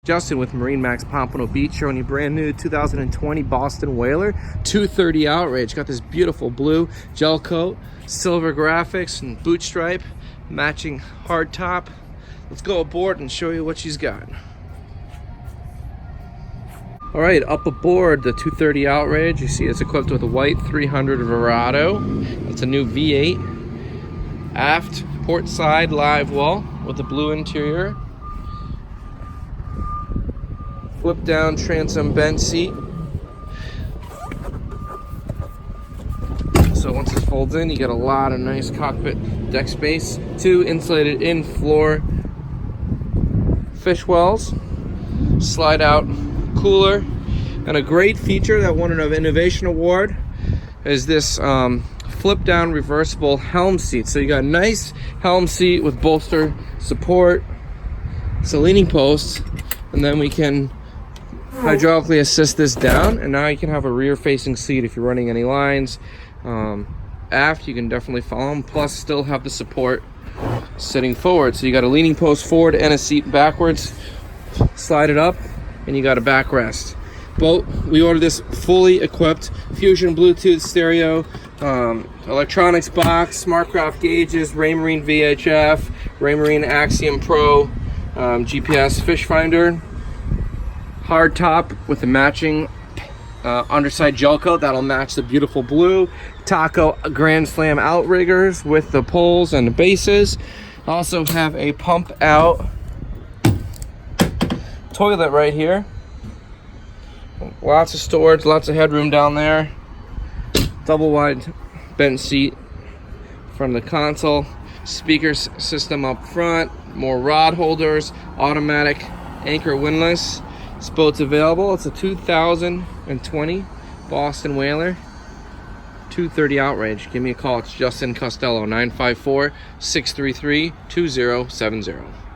Justin with Marinemax Pompano Beach, showing you brand new 2020 Boston Whaler 230 Outrage. Got this beautiful blue gel coat, silver graphics and boot stripe, matching hardtop. Let's go aboard and show you what she's got. All right, up aboard the 230 Outrage. You see it's equipped with a white 300 Verado. It's a new V8. Aft port side live wall with a blue interior. Flip down transom bench seat. So once it folds in, you get a lot of nice cockpit deck space. 2 insulated in floor fish wells. Slide out cooler, and a great feature that won an innovation award is this flip down reversible helm seat. So you got a nice helm seat with bolster support. It's a leaning post, and then we can hydraulically assist this down, and now you can have a rear facing seat if you're running any lines. Aft, you can definitely follow them, plus still have the support sitting forward. So you got a leaning post forward and a seat backwards. Slide it up and you got a backrest. Boat, we ordered this fully equipped Fusion Bluetooth stereo, electronics box, SmartCraft gauges, Raymarine VHF, Raymarine Axiom Pro, GPS fish finder, hard top with a matching underside gel coat that'll match the beautiful blue. Taco Grand Slam outriggers with the poles and the bases. Also have a pump out toilet right here. Lots of storage, lots of headroom down there. Double wide bench seat from the console. Speaker system up front. More rod holders. Automatic anchor windlass. This boat's available. It's a 2020 Boston Whaler 230 Outrage. Give me a call. It's Justin Costello, 954-633-2070.